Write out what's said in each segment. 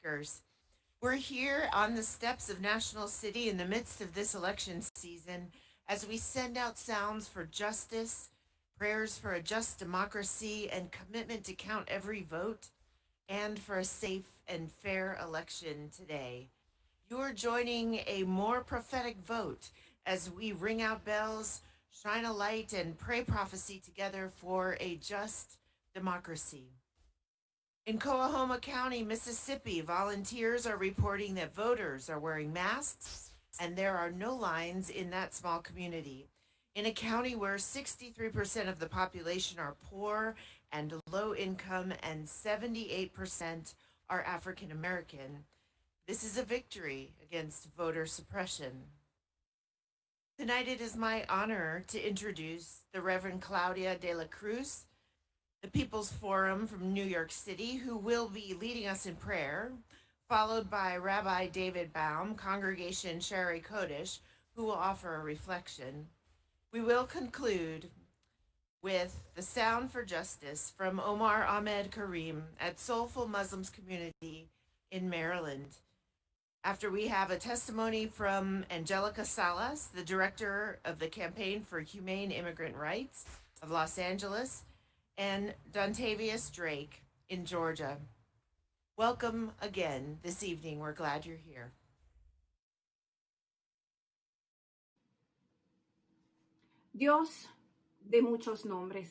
speakers. We're here on the steps of National City in the midst of this election season as we send out sounds for justice, prayers for a just democracy, and commitment to count every vote, and for a safe and fair election today. You're joining a more prophetic vote as we ring out bells, shine a light, and pray prophecy together for a just democracy. In Coahoma County, Mississippi, volunteers are reporting that voters are wearing masks and there are no lines in that small community. In a county where 63% of the population are poor and low income and 78% are African American, this is a victory against voter suppression. Tonight it is my honor to introduce the Reverend Claudia de la Cruz, the People's Forum from New York City, who will be leading us in prayer, followed by Rabbi David Baum, Congregation Shari Kodesh, who will offer a reflection. We will conclude with the Sound for Justice from Omar Kareem at Soulful Muslims Community in Maryland. After we have a testimony from Angelica Salas, the director of the Campaign for Humane Immigrant Rights of Los Angeles, and Dontavious Drake in Georgia. Welcome again this evening. We're glad you're here. Dios de muchos nombres,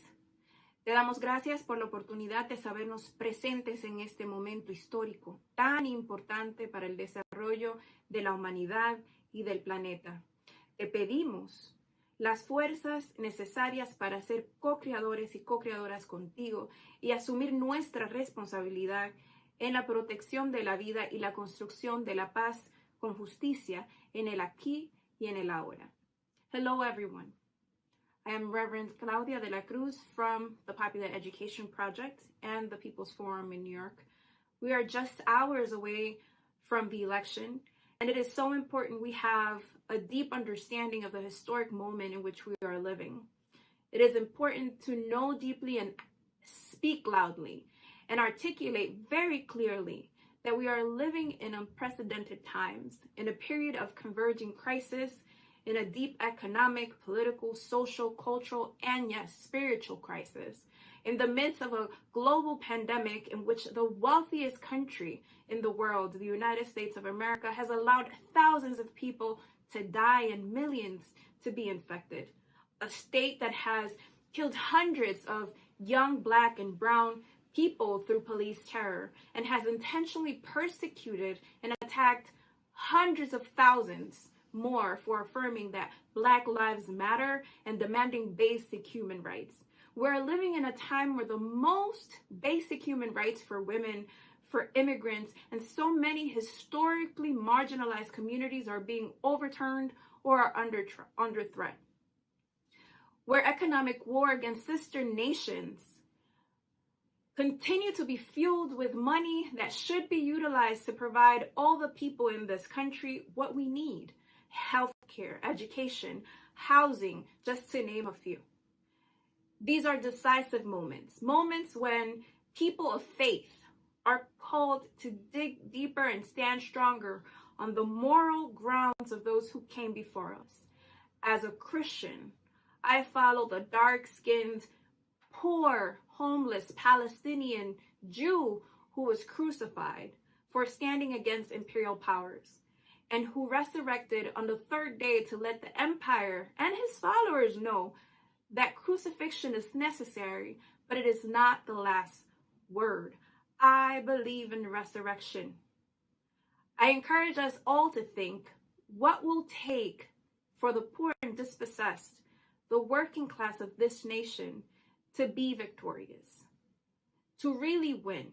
te damos gracias por la oportunidad de sabernos presentes en este momento histórico tan importante para el desarrollo de la humanidad y del planeta. Te pedimos las fuerzas necesarias para ser co-creadores y co-creadoras contigo y asumir nuestra responsabilidad en la protección de la vida y la construcción de la paz con justicia en el aquí y en el ahora. Hello, everyone. I am Reverend Claudia de la Cruz from the Popular Education Project and the People's Forum in New York. We are just hours away from the election, and it is so important we have a deep understanding of the historic moment in which we are living. It is important to know deeply and speak loudly and articulate very clearly that we are living in unprecedented times, in a period of converging crisis, in a deep economic, political, social, cultural, and yes, spiritual crisis, in the midst of a global pandemic in which the wealthiest country in the world, the United States of America, has allowed thousands of people to die and millions to be infected. A state that has killed hundreds of young Black and brown people through police terror and has intentionally persecuted and attacked hundreds of thousands more for affirming that Black lives matter and demanding basic human rights. We're living in a time where the most basic human rights for women, for immigrants, and so many historically marginalized communities are being overturned or are under threat. Where economic war against sister nations continue to be fueled with money that should be utilized to provide all the people in this country what we need: healthcare, education, housing, just to name a few. These are decisive moments when people of faith are called to dig deeper and stand stronger on the moral grounds of those who came before us. As a Christian, I follow the dark-skinned, poor, homeless Palestinian Jew who was crucified for standing against imperial powers, and who resurrected on the third day to let the empire and his followers know that crucifixion is necessary, but it is not the last word. I believe in resurrection. I encourage us all to think what will take for the poor and dispossessed, the working class of this nation, to be victorious, to really win,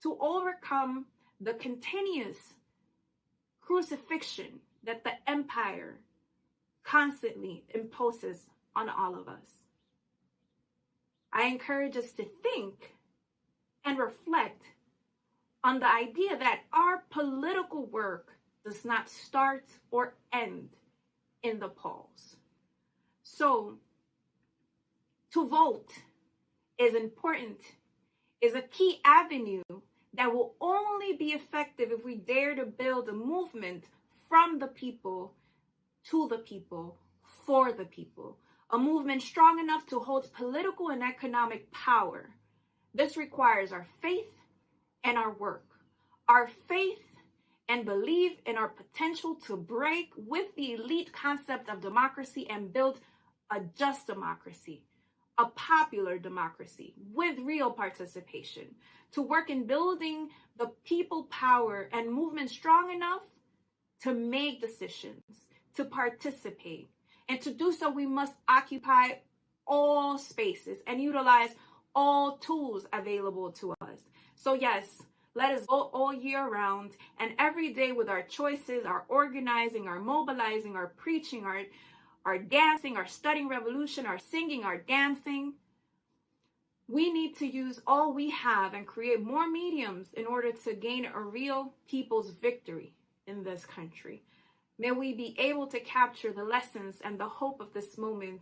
to overcome the continuous crucifixion that the empire constantly imposes on all of us. I encourage us to think and reflect on the idea that our political work does not start or end in the polls. So, to vote is important, is a key avenue that will only be effective if we dare to build a movement from the people, to the people, for the people. A movement strong enough to hold political and economic power. This requires our faith and our work. Our faith and belief in our potential to break with the elite concept of democracy and build a just democracy, a popular democracy with real participation, to work in building the people power and movement strong enough to make decisions, to participate. And to do so, we must occupy all spaces and utilize all tools available to us. So yes, let us vote all year round and every day with our choices, our organizing, our mobilizing, our preaching, our dancing, our studying revolution, our singing, our dancing. We need to use all we have and create more mediums in order to gain a real people's victory in this country. May we be able to capture the lessons and the hope of this moment.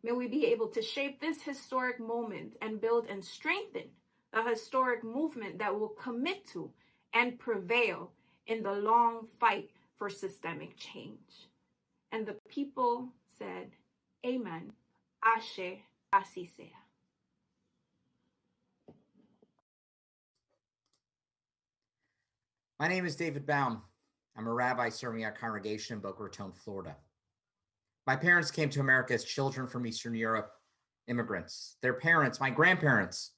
May we be able to shape this historic moment and build and strengthen a historic movement that will commit to and prevail in the long fight for systemic change. And the people said, Amen. Ashe, así sea. My name is David Baum. I'm a rabbi serving our congregation in Boca Raton, Florida. My parents came to America as children from Eastern Europe, immigrants. Their parents, my grandparents,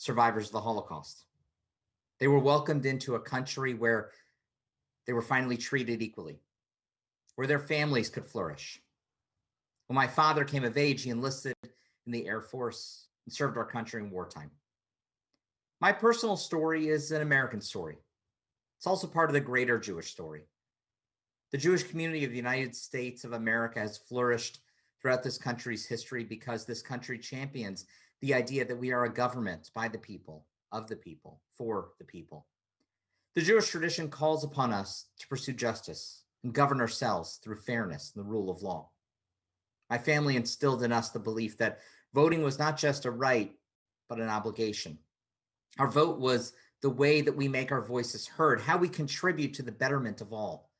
survivors of the Holocaust. They were welcomed into a country where they were finally treated equally, where their families could flourish. When my father came of age, he enlisted in the Air Force and served our country in wartime. My personal story is an American story. It's also part of the greater Jewish story. The Jewish community of the United States of America has flourished throughout this country's history because this country champions the idea that we are a government by the people, of the people, for the people. The Jewish tradition calls upon us to pursue justice and govern ourselves through fairness and the rule of law. My family instilled in us the belief that voting was not just a right, but an obligation. Our vote was the way that we make our voices heard, how we contribute to the betterment of all.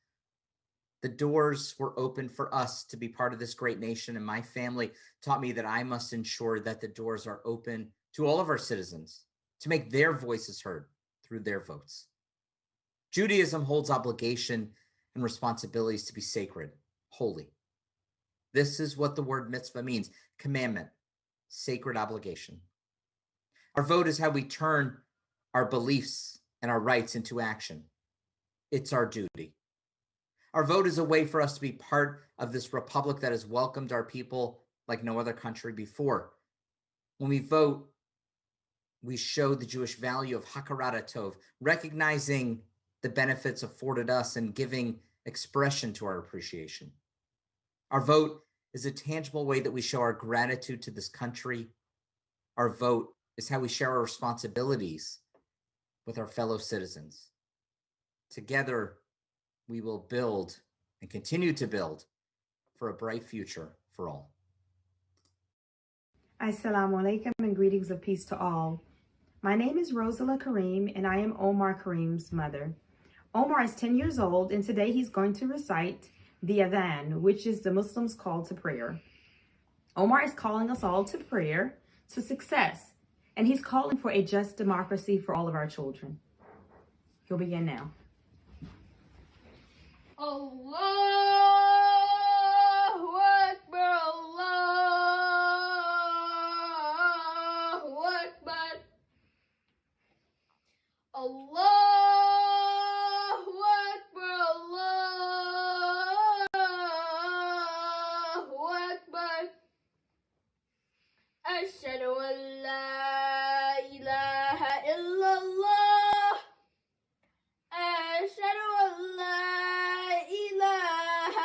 The doors were open for us to be part of this great nation, and my family taught me that I must ensure that the doors are open to all of our citizens to make their voices heard through their votes. Judaism holds obligation and responsibilities to be sacred, holy. This is what the word mitzvah means, commandment, sacred obligation. Our vote is how we turn our beliefs and our rights into action. It's our duty. Our vote is a way for us to be part of this republic that has welcomed our people like no other country before. When we vote, we show the Jewish value of hakarat tov, recognizing the benefits afforded us and giving expression to our appreciation. Our vote is a tangible way that we show our gratitude to this country. Our vote is how we share our responsibilities with our fellow citizens. Together, we will build and continue to build for a bright future for all. Assalamu alaikum and greetings of peace to all. My name is Rosala Kareem and I am Omar Kareem's mother. Omar is 10 years old and today he's going to recite the Adhan, which is the Muslims' call to prayer. Omar is calling us all to prayer, to success, and he's calling for a just democracy for all of our children. He'll begin now. Allahu Akbar, Allahu Akbar, Allahu Akbar, Allahu Akbar. Ashhadu an la ilaha illallah. Ashhadu an la ilaha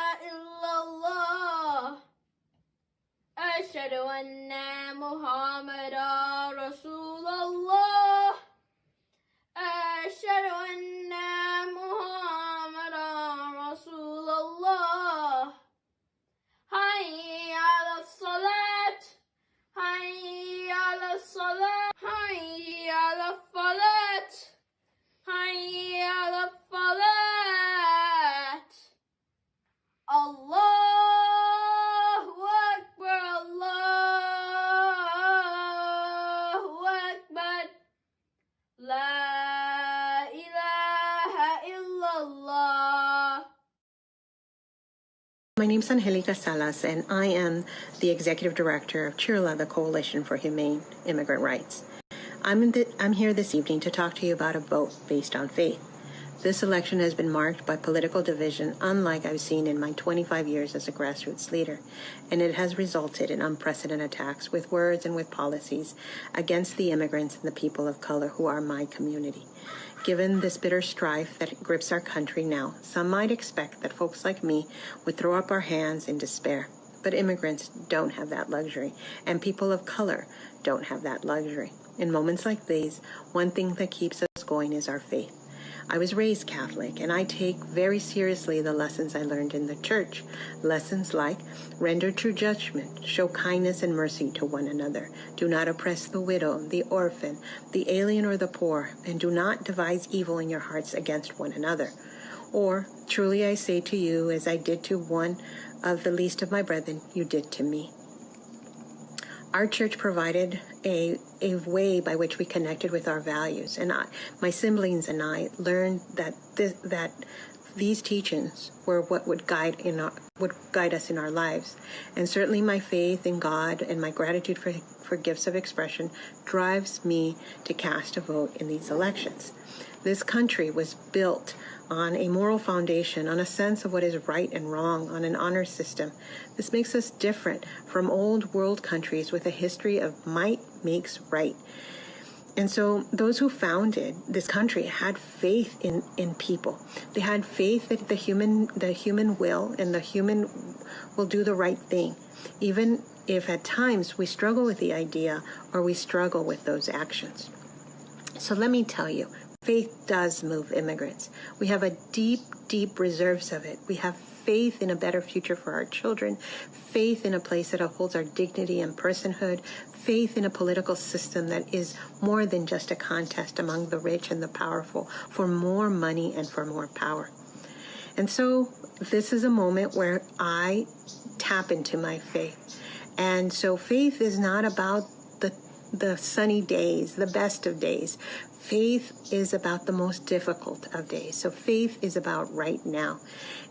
My name's Angelica Salas, and I am the Executive Director of CHIRLA, the Coalition for Humane Immigrant Rights. I'm here this evening to talk to you about a vote based on faith. This election has been marked by political division unlike I've seen in my 25 years as a grassroots leader, and it has resulted in unprecedented attacks with words and with policies against the immigrants and the people of color who are my community. Given this bitter strife that grips our country now, some might expect that folks like me would throw up our hands in despair. But immigrants don't have that luxury, and people of color don't have that luxury. In moments like these, one thing that keeps us going is our faith. I was raised Catholic, and I take very seriously the lessons I learned in the church. Lessons like, render true judgment, show kindness and mercy to one another, do not oppress the widow, the orphan, the alien, or the poor, and do not devise evil in your hearts against one another. Or, truly I say to you, as I did to one of the least of my brethren, you did to me. Our church provided a way by which we connected with our values, and my siblings and I learned that these teachings were what would guide us in our lives. And certainly my faith in God and my gratitude for gifts of expression drives me to cast a vote in these elections. This country was built on a moral foundation, on a sense of what is right and wrong, on an honor system. This makes us different from old world countries with a history of might makes right. And so those who founded this country had faith in people. They had faith that the human will and the human will do the right thing, even if at times we struggle with the idea or we struggle with those actions. So let me tell you, faith does move immigrants. We have a deep, deep reserves of it. We have faith in a better future for our children, faith in a place that upholds our dignity and personhood, faith in a political system that is more than just a contest among the rich and the powerful for more money and for more power. And so this is a moment where I tap into my faith. And so faith is not about the sunny days, the best of days. Faith is about the most difficult of days. So faith is about right now.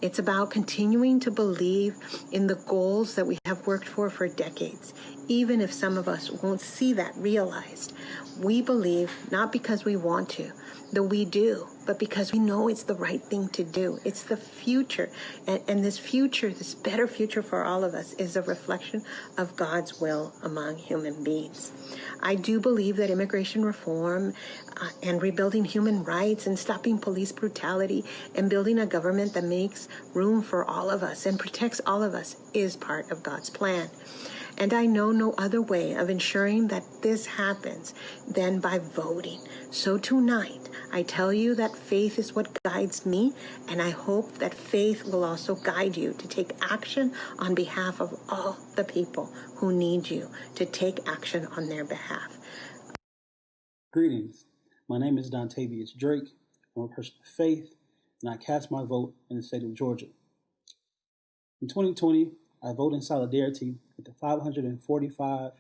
It's about continuing to believe in the goals that we have worked for decades. Even if some of us won't see that realized, we believe not because we want to, though we do, but because we know it's the right thing to do. It's the future. And this future, this better future for all of us, is a reflection of God's will among human beings. I do believe that immigration reform and rebuilding human rights and stopping police brutality and building a government that makes room for all of us and protects all of us is part of God's plan. And I know no other way of ensuring that this happens than by voting. So tonight, I tell you that faith is what guides me, and I hope that faith will also guide you to take action on behalf of all the people who need you to take action on their behalf. Greetings. My name is Dontavious Drake. I'm a person of faith, and I cast my vote in the state of Georgia. In 2020, I vote in solidarity with the 545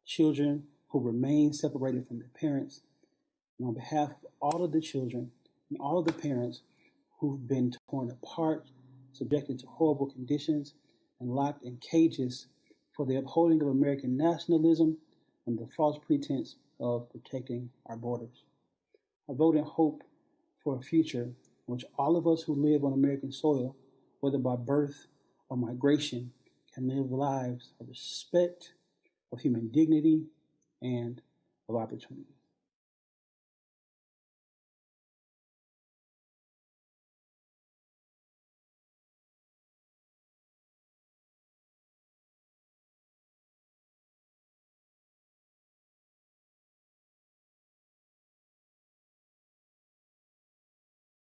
children who remain separated from their parents, and on behalf of all of the children and all of the parents who've been torn apart, subjected to horrible conditions, and locked in cages for the upholding of American nationalism and the false pretense of protecting our borders. I vote in hope for a future in which all of us who live on American soil, whether by birth or migration, can live lives of respect, of human dignity, and of opportunity.